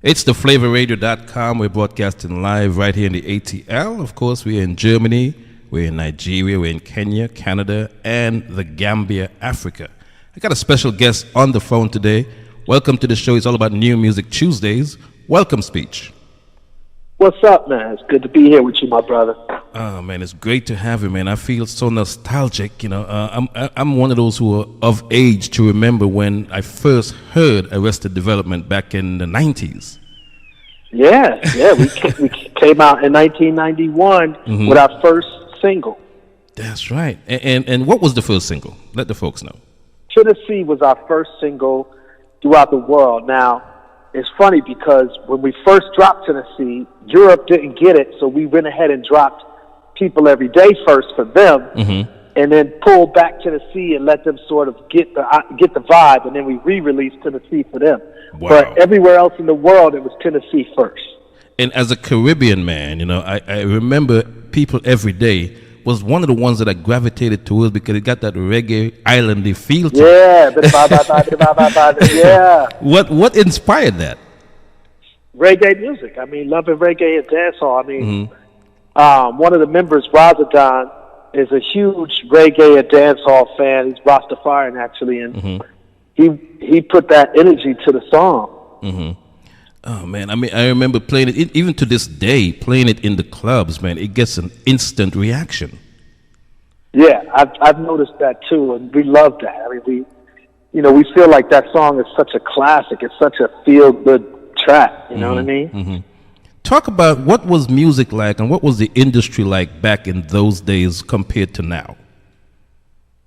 It's DaFlavaRadio.com. We're broadcasting live right here in the ATL. Of course, we're in Germany, we're in Nigeria, we're in Kenya, Canada, and the Gambia, Africa. I got a special guest on the phone today. Welcome to the show. It's all about New Music Tuesdays. Welcome, Speech. What's up, man? It's good to be here with you, my brother. Oh, man, it's great to have you, man. I feel so nostalgic. You know, I'm one of those who are of age to remember when I first heard Arrested Development back in the 90s. Yeah, we came out in 1991 with our first single. That's right. And what was the first single? Let the folks know. Tennessee was our first single throughout the world. Now, it's funny because when we first dropped Tennessee, Europe didn't get it, so we went ahead and dropped People Every Day first for them, and then pulled back Tennessee and let them sort of get the vibe, and then we re-released Tennessee for them. Wow. But everywhere else in the world, it was Tennessee first. And as a Caribbean man, you know, I remember People Every Day was one of the ones that I gravitated towards because it got that reggae islandy feel to it. Yeah. What inspired that? Reggae music. I mean, loving reggae and dancehall. I mean, one of the members, Razadon, is a huge reggae and dancehall fan. He's Rastafarian, actually, and he put that energy to the song. Oh, man, I mean, I remember playing it, even to this day, playing it in the clubs, man. It gets an instant reaction. Yeah, I've noticed that, too, and we love that. I mean, we feel like that song is such a classic. It's such a feel-good track, you know what I mean? Talk about what was music like and what was the industry like back in those days compared to now?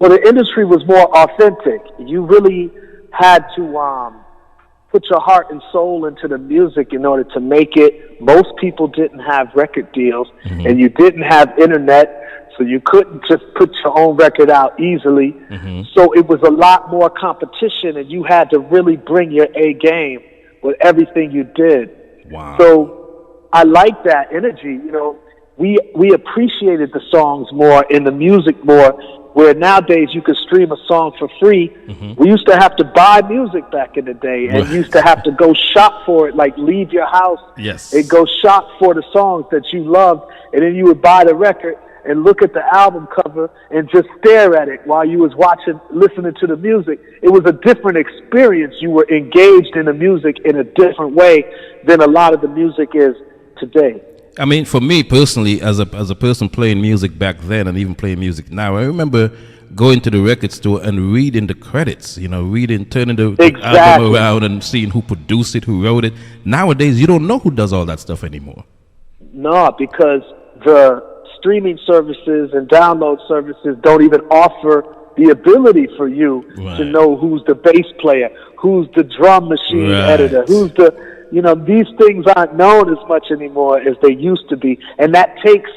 Well, the industry was more authentic. You really had to put your heart and soul into the music in order to make it. Most people didn't have record deals, and you didn't have internet, so you couldn't just put your own record out easily. So it was a lot more competition, and you had to really bring your A game with everything you did. Wow. So I like that energy. You know, we appreciated the songs more and the music more, where nowadays you could stream a song for free. We used to have to buy music back in the day, and used to have to go shop for it, like leave your house and go shop for the songs that you loved, and then you would buy the record and look at the album cover and just stare at it while you was listening to the music. It was a different experience. You were engaged in the music in a different way than a lot of the music is today. I mean, for me personally, as a person playing music back then and even playing music now, I remember going to the record store and reading the credits, turning the album around and seeing who produced it, who wrote it. Nowadays, you don't know who does all that stuff anymore. No, because the streaming services and download services don't even offer the ability for you to know who's the bass player, who's the drum machine editor, who's these things aren't known as much anymore as they used to be. And that takes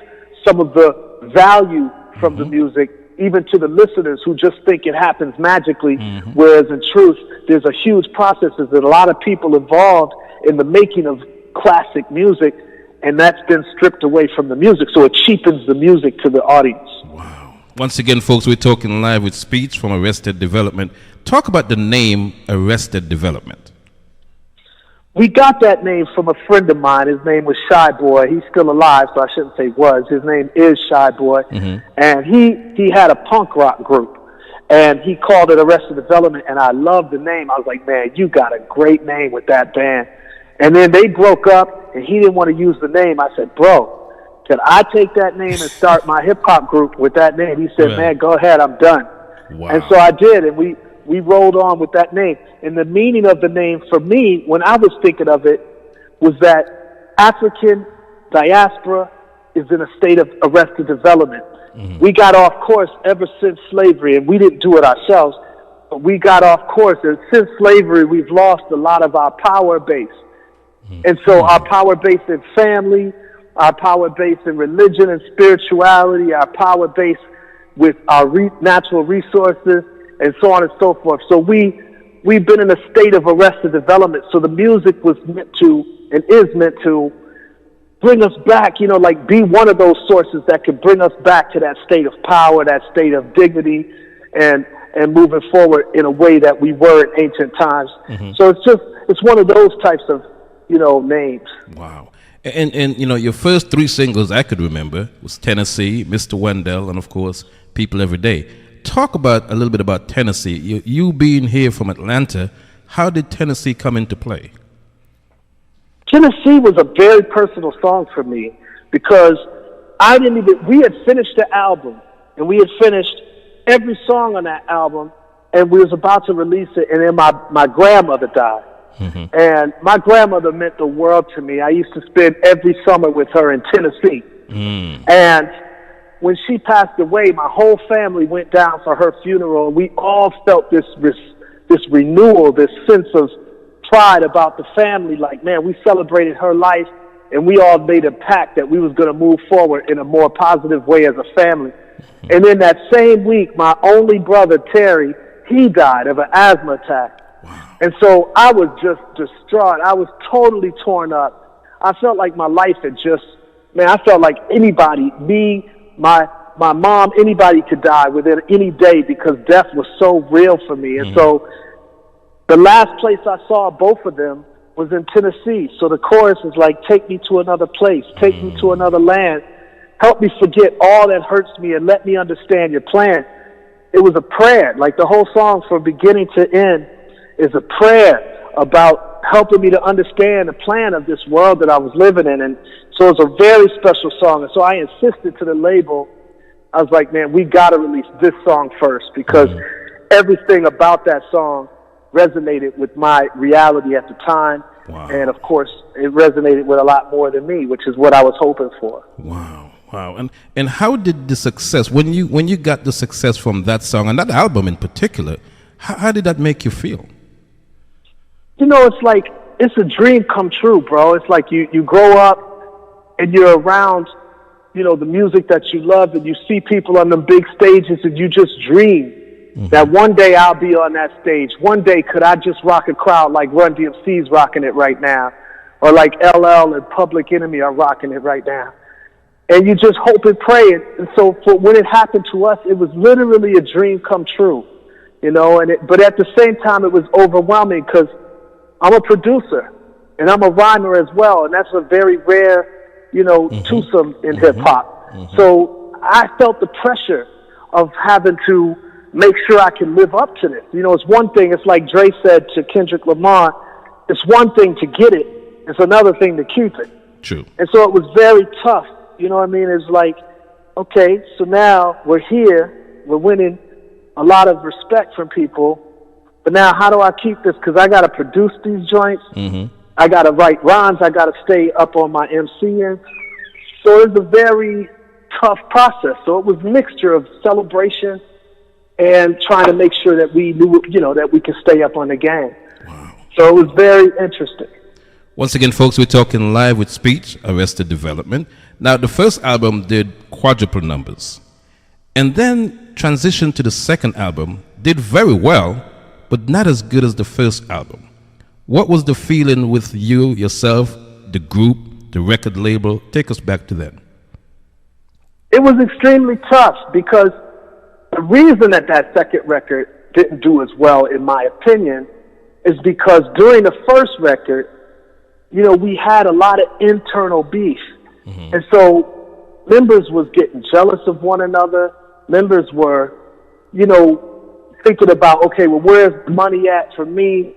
some of the value from the music, even to the listeners who just think it happens magically, whereas in truth, there's a huge process. There's a lot of people involved in the making of classic music, and that's been stripped away from the music, so it cheapens the music to the audience. Wow. Once again, folks, we're talking live with Speech from Arrested Development. Talk about the name Arrested Development. We got that name from a friend of mine. His name was Shy Boy. He's still alive, so I shouldn't say was. His name is Shy Boy. And he had a punk rock group, and he called it Arrested Development, and I loved the name. I was like, man, you got a great name with that band. And then they broke up, and he didn't want to use the name. I said, bro, can I take that name and start my hip-hop group with that name? He said, man, go ahead, I'm done. Wow. And so I did, and we rolled on with that name. And the meaning of the name for me, when I was thinking of it, was that African diaspora is in a state of arrested development. We got off course ever since slavery, and we didn't do it ourselves, but we got off course. And since slavery, we've lost a lot of our power base. And so our power base in family, our power base in religion and spirituality, our power base with our natural resources, and so on and so forth. So we've been in a state of arrested development. So the music was meant to, and is meant to, bring us back, be one of those sources that could bring us back to that state of power, that state of dignity, and moving forward in a way that we were in ancient times. So it's one of those types of, names. Wow. And your first 3 singles I could remember was Tennessee, Mr. Wendell, and of course, People Every Day. Talk a little bit about Tennessee. You being here from Atlanta, how did Tennessee come into play? Tennessee was a very personal song for me because we had finished the album and we had finished every song on that album and we was about to release it, and then my grandmother died. Mm-hmm. And my grandmother meant the world to me. I used to spend every summer with her in Tennessee. Mm. And when she passed away, my whole family went down for her funeral, and we all felt this renewal, this sense of pride about the family. Like, man, we celebrated her life, and we all made a pact that we was going to move forward in a more positive way as a family. Mm-hmm. And then that same week, my only brother, Terry, he died of an asthma attack. Wow. And so I was just distraught. I was totally torn up. I felt like my life had I felt like anybody, me, my mom, anybody could die within any day because death was so real for me. And so the last place I saw both of them was in Tennessee. So the chorus is like, take me to another place, take me to another land, help me forget all that hurts me and let me understand your plan. It was a prayer. Like the whole song from beginning to end is a prayer about helping me to understand the plan of this world that I was living in. And so it's a very special song. And so I insisted to the label, I was like, man, we got to release this song first because everything about that song resonated with my reality at the time. Wow. And of course, it resonated with a lot more than me, which is what I was hoping for. Wow. And how did the success, when you got the success from that song and that album in particular, how did that make you feel? It's like, it's a dream come true, bro. It's like you grow up and you're around, the music that you love, and you see people on them big stages, and you just dream that one day I'll be on that stage. One day could I just rock a crowd like Run DMC's rocking it right now, or like LL and Public Enemy are rocking it right now. And you just hope and pray. And so when it happened to us, it was literally a dream come true, but at the same time, it was overwhelming because I'm a producer and I'm a rhymer as well. And that's a very rare, twosome in hip hop. So I felt the pressure of having to make sure I can live up to this. It's one thing, it's like Dre said to Kendrick Lamar, it's one thing to get it, it's another thing to keep it. True. And so it was very tough. You know what I mean? It's like, okay, so now we're here, we're winning a lot of respect from people, but now how do I keep this? Because I got to produce these joints. I got to write rhymes. I got to stay up on my MCing. So it's a very tough process. So it was a mixture of celebration and trying to make sure that we knew, that we could stay up on the game. Wow. So it was very interesting. Once again, folks, we're talking live with Speech, Arrested Development. Now, the first album did quadruple numbers, and then transitioned to the second album, did very well, but not as good as the first album. What was the feeling with you, yourself, the group, the record label? Take us back to that. It was extremely tough because the reason that second record didn't do as well, in my opinion, is because during the first record, we had a lot of internal beef. And so members was getting jealous of one another. Members were, thinking about, okay, well, where's the money at for me?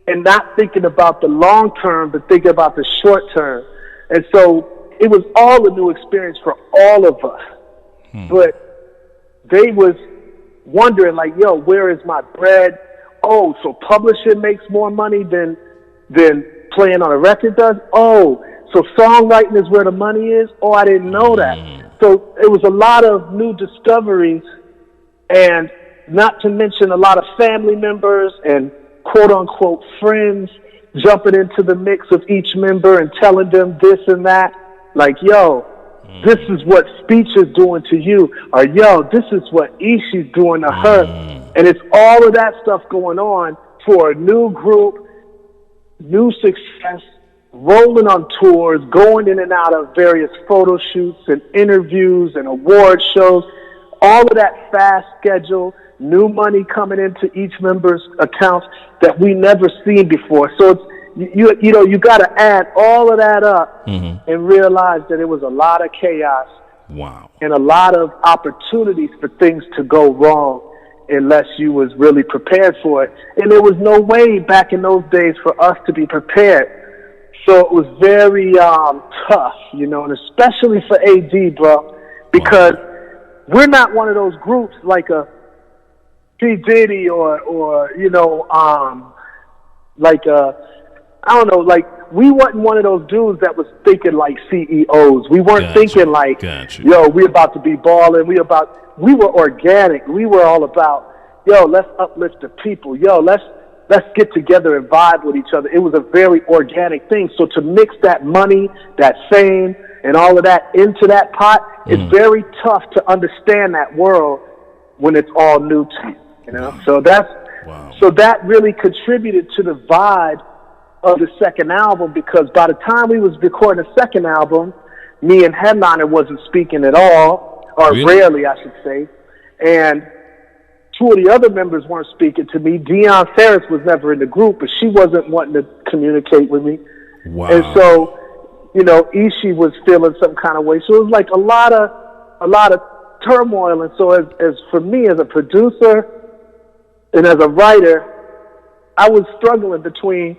And not thinking about the long term, but thinking about the short term. And so it was all a new experience for all of us. But they was wondering, like, yo, where is my bread? Oh, so publishing makes more money than playing on a record does? Oh, so songwriting is where the money is? Oh, I didn't know that. So it was a lot of new discoveries, and not to mention a lot of family members and quote-unquote friends jumping into the mix of each member and telling them this and that. Like, yo, this is what Speech is doing to you. Or, yo, this is what Ishi's doing to her. And it's all of that stuff going on for a new group, new success, rolling on tours, going in and out of various photo shoots and interviews and award shows, all of that fast schedule, new money coming into each member's accounts that we never seen before. So it's, you got to add all of that up and realize that it was a lot of chaos. Wow. And a lot of opportunities for things to go wrong unless you was really prepared for it. And there was no way back in those days for us to be prepared. So it was very tough, and especially for AD, bro, because we're not one of those groups like a P. Diddy or like a, I don't know, like we wasn't one of those dudes that was thinking like CEOs. We weren't thinking like, we about to be balling. We were organic. We were all about, let's uplift the people. Let's get together and vibe with each other. It was a very organic thing. So to mix that money, that fame, and all of that into that pot, it's very tough to understand that world when it's all new to you. So that really contributed to the vibe of the second album, because by the time we was recording the second album, me and Headliner wasn't speaking at all, or rarely, I should say, and two of the other members weren't speaking to me. Deion Ferris was never in the group, but she wasn't wanting to communicate with me. Wow. And so, Ishii was feeling some kind of way. So it was like a lot of turmoil. And so as for me as a producer and as a writer, I was struggling between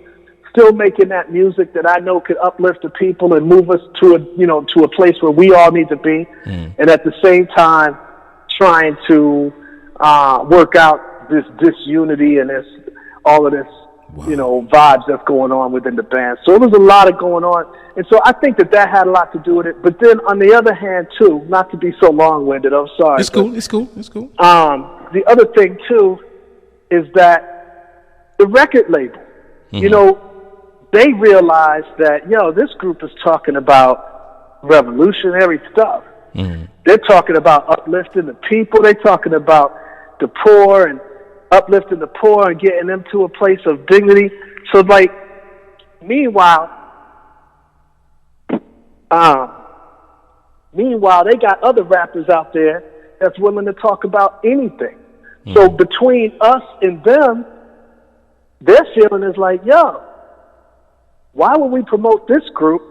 still making that music that I know could uplift the people and move us to a place where we all need to be, and at the same time trying to work out this disunity and all of this vibes that's going on within the band. So it was a lot of going on, and so I think that had a lot to do with it. But then on the other hand too, not to be so long-winded, I'm sorry. It's cool. The other thing too is that the record label, they realized that, this group is talking about revolutionary stuff. They're talking about uplifting the people. They're talking about the poor and uplifting the poor and getting them to a place of dignity. So, meanwhile, they got other rappers out there that's willing to talk about anything. So between us and them, their feeling is like, why would we promote this group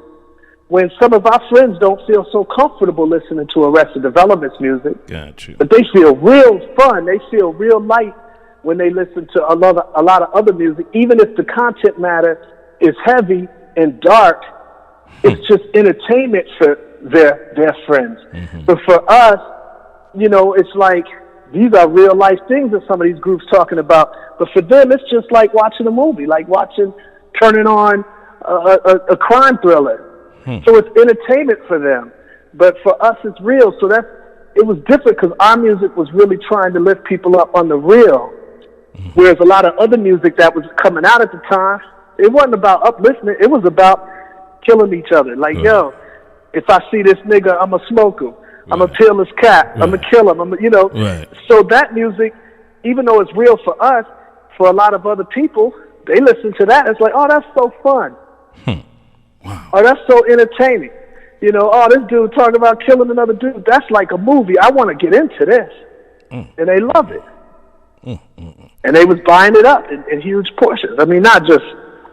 when some of our friends don't feel so comfortable listening to Arrested Development's music? Gotcha. But they feel real fun. They feel real light when they listen to a lot of other music, even if the content matter is heavy and dark. It's just entertainment for their friends. But for us, it's like these are real life things that some of these groups talking about. But for them, it's just like watching a movie, like turning on a crime thriller. So it's entertainment for them. But for us, it's real. So it was different because our music was really trying to lift people up on the real. Whereas a lot of other music that was coming out at the time, it wasn't about uplifting. It was about killing each other. Like, if I see this nigga, I'm going to smoke him. I'm going to peel his cap. I'm going to kill him. So that music, even though it's real for us, for a lot of other people, they listen to that. It's like, oh, that's so fun. Wow. Oh, that's so entertaining. This dude talking about killing another dude. That's like a movie. I want to get into this. And they love it. And they was buying it up in huge portions. I mean, not just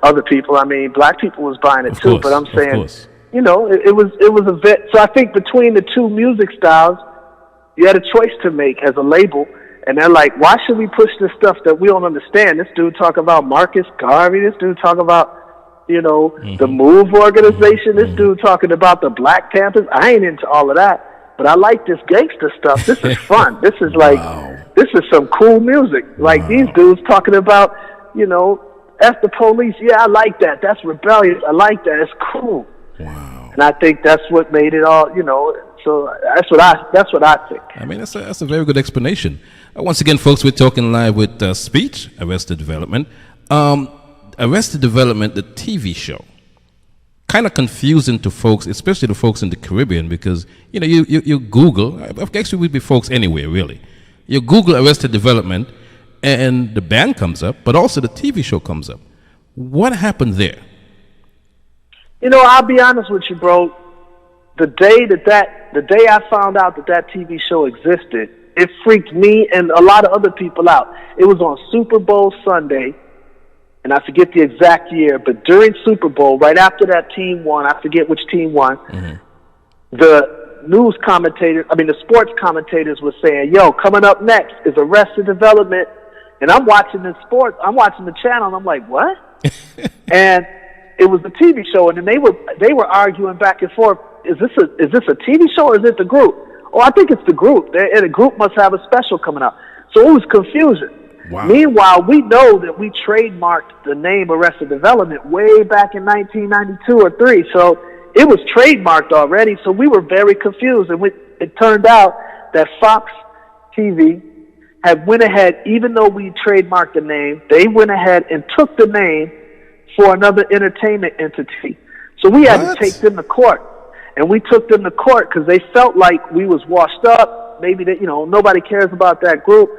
other people. I mean, black people was buying it too. But I'm saying, it was a vet. So I think between the two music styles, you had a choice to make as a label. And they're like, why should we push this stuff that we don't understand? This dude talk about Marcus Garvey. This dude talk about, the MOVE organization. This dude talking about the Black Panthers. I ain't into all of that. But I like this gangster stuff. This is fun. This is like, this is some cool music. Like these dudes talking about, F the police. Yeah, I like that. That's rebellious. I like that. It's cool. Wow. And I think that's what made it all, so that's what I think. I mean, that's a very good explanation. Once again, folks, we're talking live with Speech, Arrested Development. Arrested Development, the TV show, kind of confusing to folks, especially the folks in the Caribbean, because, you Google, actually would be folks anywhere, really. You Google Arrested Development, and the band comes up, but also the TV show comes up. What happened there? I'll be honest with you, bro. The day I found out that TV show existed, it freaked me and a lot of other people out. It was on Super Bowl Sunday, and I forget the exact year, but during Super Bowl, right after that team won, I forget which team won, the sports commentators were saying, yo, coming up next is Arrested Development. And I'm watching the channel, and I'm like, what? And it was the TV show, and then they were arguing back and forth. Is this a TV show or is it the group? Oh, I think it's the group. The group must have a special coming up. So it was confusion. Wow. Meanwhile, we know that we trademarked the name Arrested Development way back in 1992 or 3. So it was trademarked already. So we were very confused. And it turned out that Fox TV had went ahead, even though we trademarked the name, they went ahead and took the name for another entertainment entity. So we had to take them to court. And we took them to court because they felt like we was washed up. Maybe that, nobody cares about that group,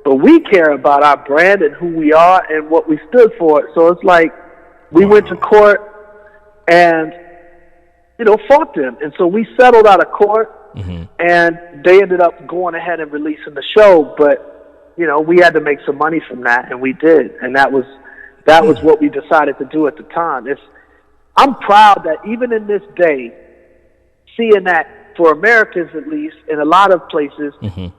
but we care about our brand and who we are and what we stood for. So it's like we went to court and, fought them. And so we settled out of court, and they ended up going ahead and releasing the show. But, we had to make some money from that, and we did. And that was what we decided to do at the time. I'm proud that even in this day, seeing that for Americans at least, in a lot of places,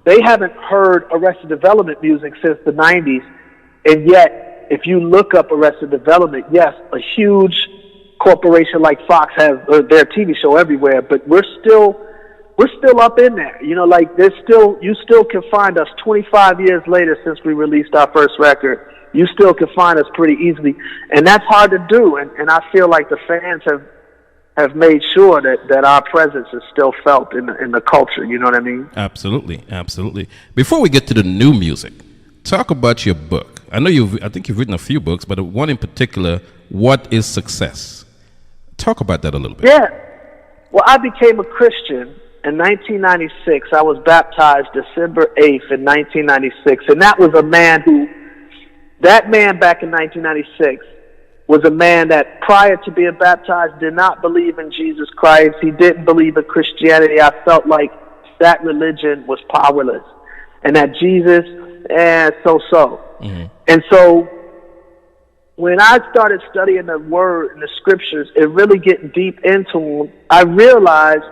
they haven't heard Arrested Development music since the 90s. And yet, if you look up Arrested Development, yes, a huge corporation like Fox has their TV show everywhere, but we're still up in there. You still can find us 25 years later since we released our first record. You still can find us pretty easily. And that's hard to do. And I feel like the fans have made sure that our presence is still felt in the culture. You know what I mean? Absolutely, absolutely. Before we get to the new music, talk about your book. I think you've written a few books, but one in particular, What is Success? Talk about that a little bit. Yeah. Well, I became a Christian in 1996. I was baptized December 8th in 1996, and that was that man back in 1996 was a man that prior to being baptized did not believe in Jesus Christ. He didn't believe in Christianity. I felt like that religion was powerless and that Jesus, so. And so when I started studying the Word and the Scriptures and really getting deep into them, I realized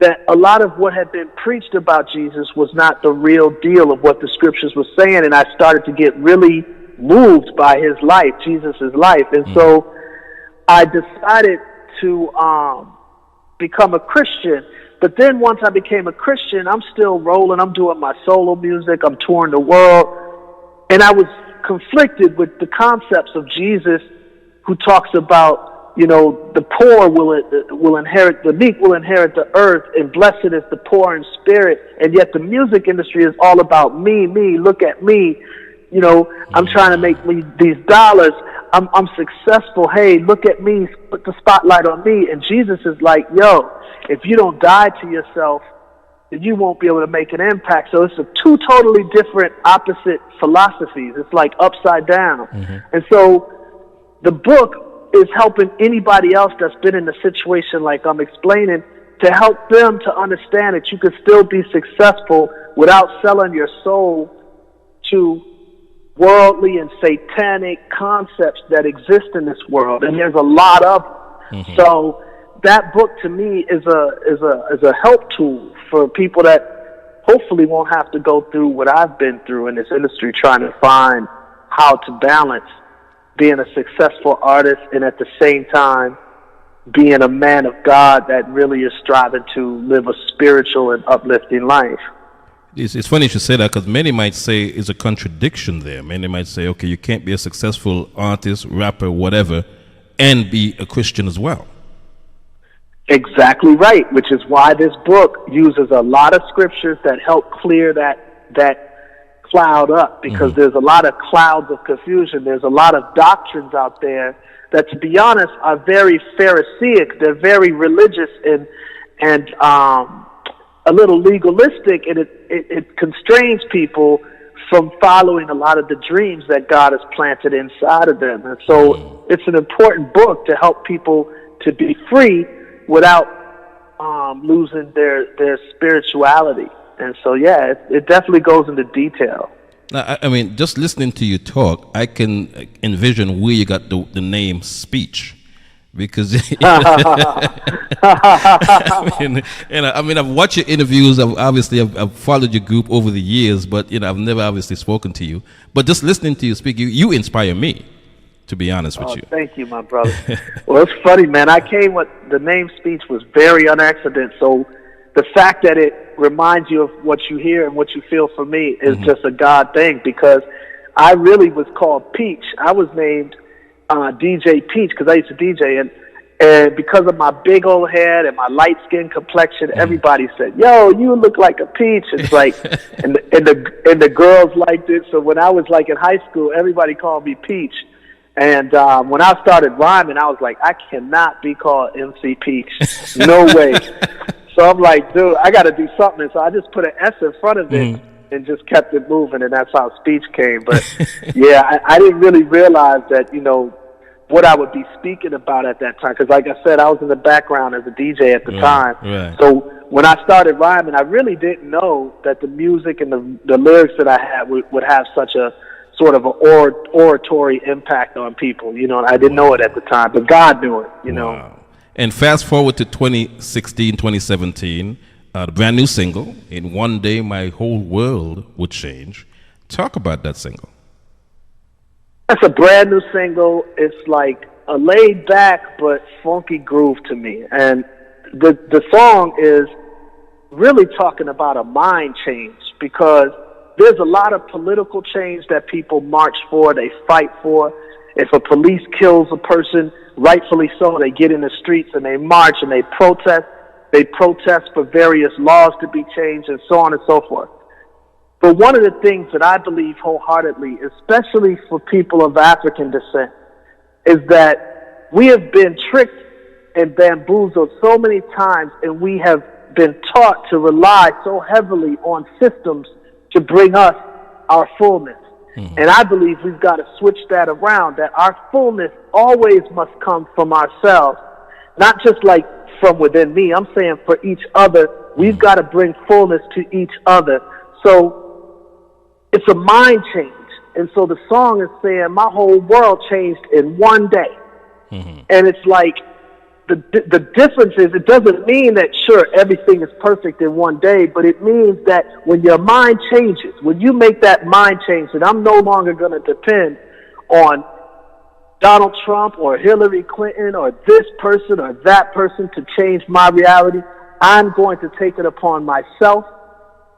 that a lot of what had been preached about Jesus was not the real deal of what the Scriptures were saying, and I started to get really moved by his life, Jesus' life. And so I decided to become a Christian. But then once I became a Christian, I'm still rolling. I'm doing my solo music. I'm touring the world. And I was conflicted with the concepts of Jesus, who talks about, the poor will inherit, the meek will inherit the earth, and blessed is the poor in spirit. And yet the music industry is all about me, look at me. I'm trying to make these dollars. I'm successful. Hey, look at me. Put the spotlight on me. And Jesus is like, yo, if you don't die to yourself, then you won't be able to make an impact. So it's two totally different, opposite philosophies. It's like upside down. And so the book is helping anybody else that's been in a situation like I'm explaining, to help them to understand that you can still be successful without selling your soul to worldly and satanic concepts that exist in this world, and there's a lot of them. So that book to me is a help tool for people that hopefully won't have to go through what I've been through in this industry, trying to find how to balance being a successful artist and at the same time being a man of God that really is striving to live a spiritual and uplifting life. It's funny you should say that, because many might say it's a contradiction there. Many might say, okay, you can't be a successful artist, rapper, whatever, and be a Christian as well. Exactly right, which is why this book uses a lot of scriptures that help clear that cloud up, because there's a lot of clouds of confusion. There's a lot of doctrines out there that, to be honest, are very Pharisaic. They're very religious and a little legalistic, and it constrains people from following a lot of the dreams that God has planted inside of them. And so it's an important book to help people to be free without losing their spirituality. And so, yeah, it definitely goes into detail. Now, I mean, just listening to you talk, I can envision where you got the name Speech. Because I mean, I've watched your interviews. I've followed your group over the years, but I've never obviously spoken to you. But just listening to you speak, you inspire me, to be honest with you. Thank you, my brother. Well, it's funny, man. I came with the name Speech was very unaccident. So the fact that it reminds you of what you hear and what you feel for me is just a God thing, because I really was called Peach. I was named DJ Peach because I used to DJ, and because of my big old head and my light skin complexion, everybody said, "Yo, you look like a peach." It's like, and the girls liked it. So when I was like in high school, everybody called me Peach. And when I started rhyming, I was like, I cannot be called MC Peach. No way. So I'm like, dude, I got to do something. So I just put an S in front of it and just kept it moving, and that's how Speech came. But yeah, I didn't really realize that, what I would be speaking about at that time. Because like I said, I was in the background as a DJ at the time. Right. So when I started rhyming, I really didn't know that the music and the lyrics that I had would have such a sort of an oratory impact on people. I didn't know it at the time, but God knew it, Wow. And fast forward to 2016, 2017, the brand new single, In One Day My Whole World Would Change. Talk about that single. That's a brand new single. It's like a laid back but funky groove to me. And the song is really talking about a mind change, because there's a lot of political change that people march for, they fight for. If a police kills a person, rightfully so, they get in the streets and they march and they protest. They protest for various laws to be changed and so on and so forth. But one of the things that I believe wholeheartedly, especially for people of African descent, is that we have been tricked and bamboozled so many times, and we have been taught to rely so heavily on systems to bring us our fullness. And I believe we've got to switch that around, that our fullness always must come from ourselves, not just like from within me. I'm saying for each other, we've got to bring fullness to each other. So it's a mind change. And so the song is saying my whole world changed in one day. And it's like, the difference is, it doesn't mean that, sure, everything is perfect in one day, but it means that when your mind changes, when you make that mind change, that I'm no longer going to depend on Donald Trump or Hillary Clinton or this person or that person to change my reality. I'm going to take it upon myself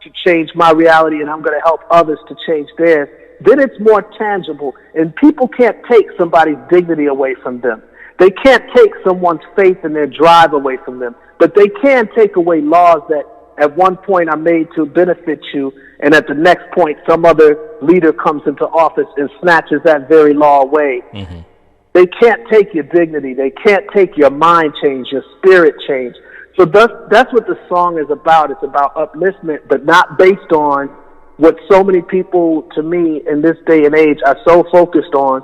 to change my reality, and I'm going to help others to change theirs. Then it's more tangible, and people can't take somebody's dignity away from them. They can't take someone's faith and their drive away from them, but they can take away laws that at one point are made to benefit you, and at the next point some other leader comes into office and snatches that very law away. They can't take your dignity. They can't take your mind change, your spirit change. So that's what the song is about. It's about upliftment, but not based on what so many people, to me, in this day and age, are so focused on.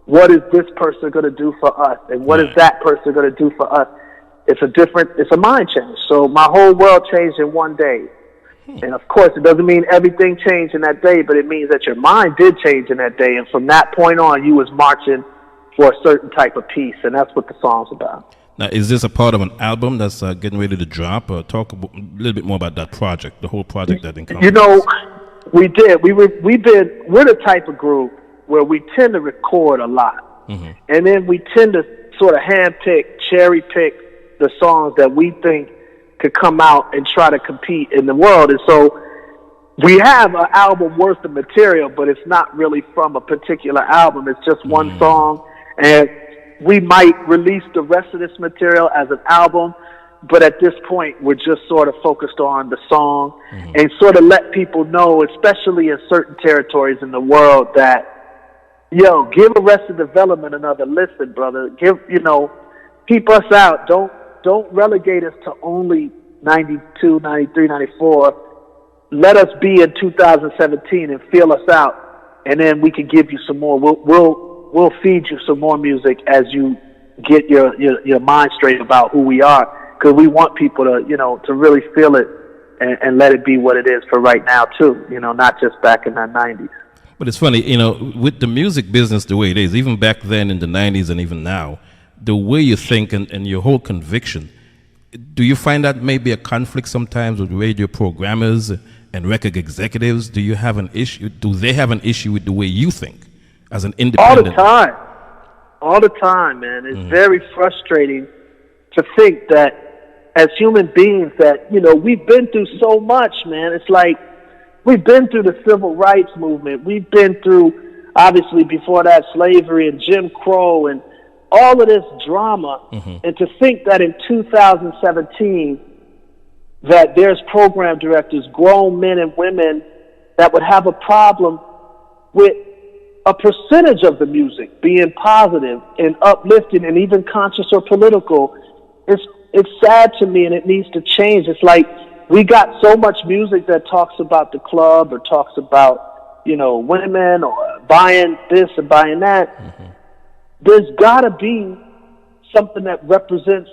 What is this person going to do for us? And what is that person going to do for us? It's a mind change. So my whole world changed in one day. And of course, it doesn't mean everything changed in that day, but it means that your mind did change in that day. And from that point on, you was marching for a certain type of peace. And that's what the song's about. Now, is this a part of an album that's getting ready to drop? Or talk a little bit more about that project, the whole project that encompasses. We did. We're the type of group where we tend to record a lot. And then we tend to sort of cherry pick the songs that we think could come out and try to compete in the world. And so we have an album worth of material, but it's not really from a particular album. It's just one song. And we might release the rest of this material as an album, but at this point, we're just sort of focused on the song and sort of let people know, especially in certain territories in the world, that give Arrested Development another listen, brother. Keep us out. Don't relegate us to only 92, 93, 94. Let us be in 2017 and feel us out, and then we can give you some more. We'll feed you some more music as you get your mind straight about who we are, because we want people to to really feel it and let it be what it is for right now too, not just back in the 90s. But it's funny, with the music business the way it is, even back then in the 90s and even now, the way you think and your whole conviction, do you find that maybe a conflict sometimes with radio programmers and record executives? Do you have an issue? Do they have an issue with the way you think as an independent? All the time, man. It's very frustrating to think that as human beings that, we've been through so much, man. It's like we've been through the civil rights movement. We've been through, obviously, before that, slavery and Jim Crow and all of this drama. And to think that in 2017 that there's program directors, grown men and women, that would have a problem with a percentage of the music being positive and uplifting and even conscious or political, it's sad to me, and it needs to change. It's like we got so much music that talks about the club or talks about, women or buying this and buying that. There's got to be something that represents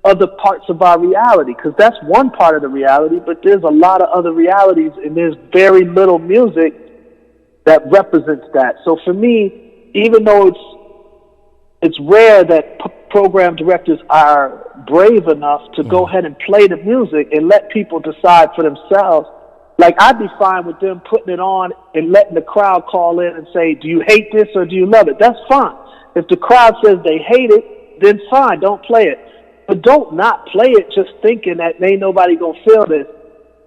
other parts of our reality, because that's one part of the reality, but there's a lot of other realities, and there's very little music that represents that. So for me, even though it's rare that program directors are brave enough to go ahead and play the music and let people decide for themselves, like I'd be fine with them putting it on and letting the crowd call in and say, do you hate this or do you love it? That's fine. If the crowd says they hate it, then fine, don't play it. But don't not play it just thinking that ain't nobody gonna feel this.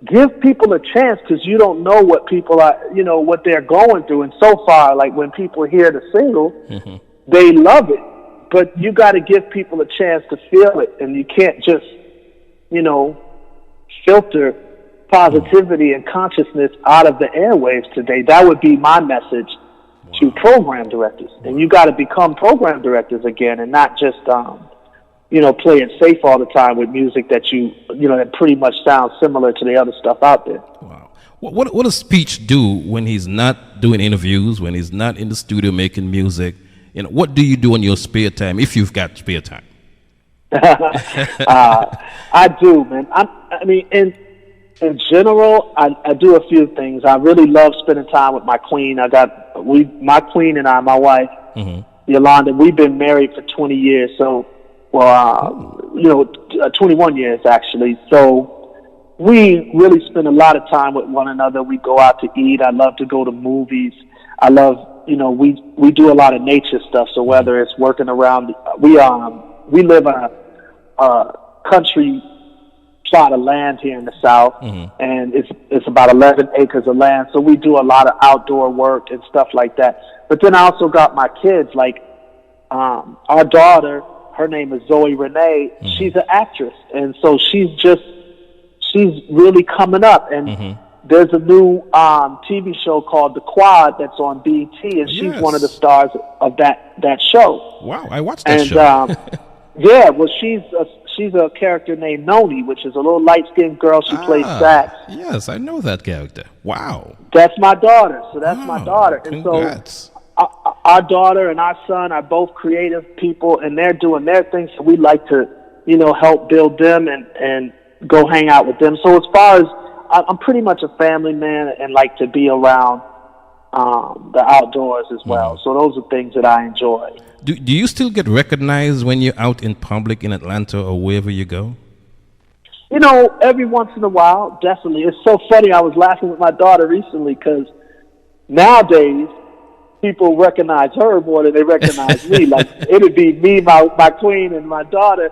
Give people a chance, because you don't know what people are, what they're going through. And so far, like when people hear the single, they love it. But you got to give people a chance to feel it, and you can't just, filter positivity and consciousness out of the airwaves today. That would be my message to program directors. And you got to become program directors again, and not just play it safe all the time with music that that pretty much sounds similar to the other stuff out there. Wow. What does Speech do when he's not doing interviews, when he's not in the studio making music? What do you do in your spare time, if you've got spare time? I do, man. In general, I do a few things. I really love spending time with my queen. My queen and I, my wife, Yolanda, we've been married for 20 years. So, 21 years actually. So we really spend a lot of time with one another. We go out to eat. I love to go to movies. I love, we do a lot of nature stuff. So whether it's working around, we live on a country plot of land here in the South, and it's about 11 acres of land. So we do a lot of outdoor work and stuff like that. But then I also got my kids, like our daughter. Her name is Zoe Renee. She's an actress, and so she's really coming up. And there's a new TV show called The Quad that's on BET, and she's one of the stars of that show. Wow, I watched that show. Yeah, well, she's a character named Noni, which is a little light-skinned girl. She plays sax. Yes, I know that character. Wow. That's my daughter. So that's my daughter. Congrats. And so our daughter and our son are both creative people, and they're doing their thing. So we like to, help build them and go hang out with them. So as far as I'm pretty much a family man and like to be around the outdoors as well. So those are things that I enjoy. Do you still get recognized when you're out in public in Atlanta or wherever you go? Every once in a while, definitely. It's so funny. I was laughing with my daughter recently because nowadays people recognize her more than they recognize me. Like it'd be me, my queen, and my daughter,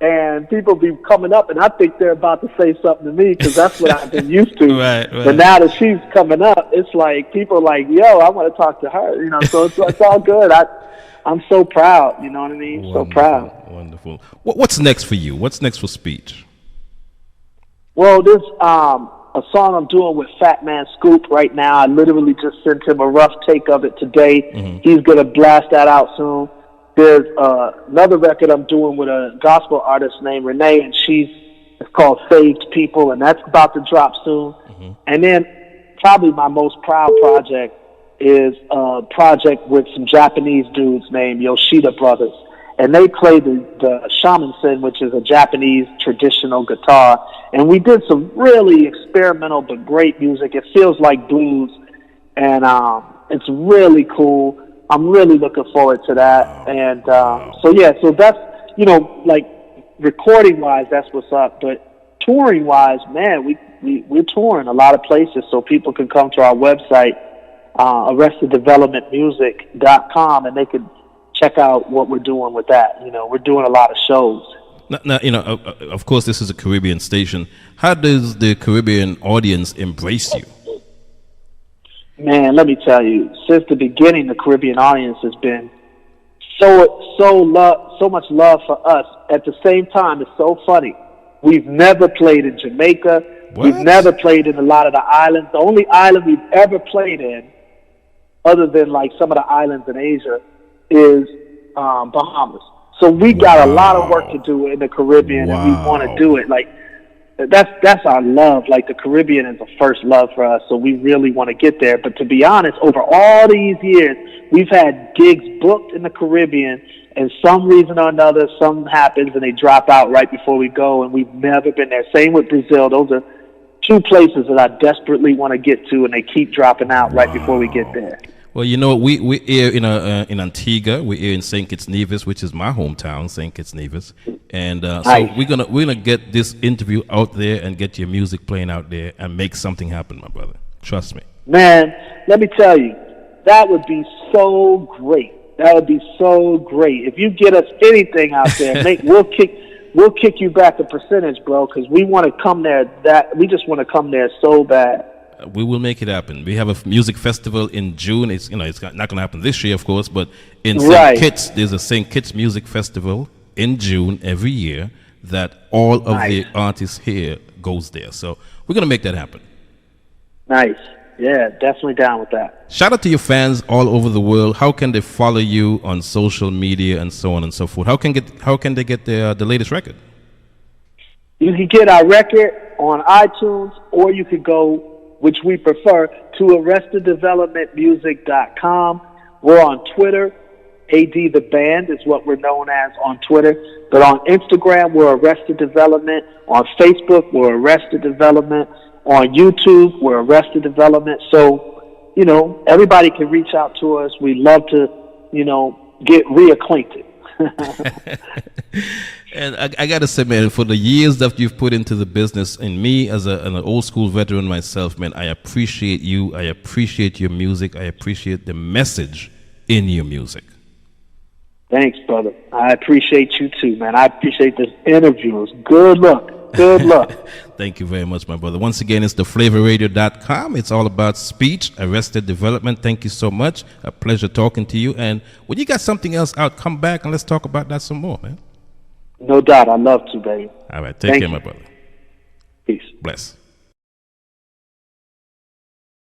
and people be coming up, and I think they're about to say something to me because that's what I've been used to. Right. But now that she's coming up, it's like people are like, "Yo, I want to talk to her." So it's all good. I'm so proud. You know what I mean? Wonderful, so proud. Wonderful. What's next for you? What's next for Speech? Well, there's a song I'm doing with Fat Man Scoop right now. I literally just sent him a rough take of it today. He's going to blast that out soon. There's another record I'm doing with a gospel artist named Renee, and it's called Saved People, and that's about to drop soon. And then probably my most proud project is a project with some Japanese dudes named Yoshida Brothers. and they play the shamisen, which is a Japanese traditional guitar. And we did some really experimental but great music. It feels like blues, and it's really cool. I'm really looking forward to that. And so that's, like recording-wise, that's what's up. But touring-wise, man, we're touring a lot of places, so people can come to our website, arresteddevelopmentmusic.com, and they can check out what we're doing with that. We're doing a lot of shows. Now, of course, this is a Caribbean station. How does the Caribbean audience embrace you? Man, let me tell you, since the beginning, the Caribbean audience has been so much love for us. At the same time, it's so funny. We've never played in Jamaica. What? We've never played in a lot of the islands. The only island we've ever played in, other than like some of the islands in Asia, is Bahamas. So we got a lot of work to do in the Caribbean, and we want to do it. Like that's our love. Like the Caribbean is the first love for us, so we really want to get there. But to be honest, over all these years, we've had gigs booked in the Caribbean, and some reason or another, something happens and they drop out right before we go, and we've never been there. Same with Brazil. Those are two places that I desperately want to get to, and they keep dropping out right before we get there. Well, we air in Antigua. We air in St. Kitts Nevis, which is my hometown, St. Kitts Nevis, and so we're gonna get this interview out there and get your music playing out there and make something happen, my brother. Trust me. Man, let me tell you, that would be so great. That would be so great if you get us anything out there. We'll kick you back a percentage, bro, because we want to come there. We just want to come there so bad. We will make it happen. We have a music festival in June. It's not going to happen this year, of course, but in St. Kitts, there's a St. Kitts Music Festival in June every year that all of the artists here goes there. So we're going to make that happen. Nice. Yeah, definitely down with that. Shout out to your fans all over the world. How can they follow you on social media and so on and so forth? How can they get the latest record? You can get our record on iTunes, or you could go, which we prefer, to arresteddevelopmentmusic.com. We're on Twitter. AD the Band is what we're known as on Twitter. But on Instagram, we're Arrested Development. On Facebook, we're Arrested Development. On YouTube, we're Arrested Development. So, everybody can reach out to us. We love to, get reacquainted. And I got to say, man, for the years that you've put into the business, and me as an old school veteran myself, man, I appreciate you. I appreciate your music. I appreciate the message in your music. Thanks, brother. I appreciate you too, man. I appreciate this interview. It's good luck. Good luck. Thank you very much, my brother. Once again, it's DaFlavaRadio.com. It's all about speech, arrested development. Thank you so much. A pleasure talking to you. And when you got something else out, come back and let's talk about that some more, man. No doubt. I'd love to, baby. All right. Take care, my brother. Peace. Bless.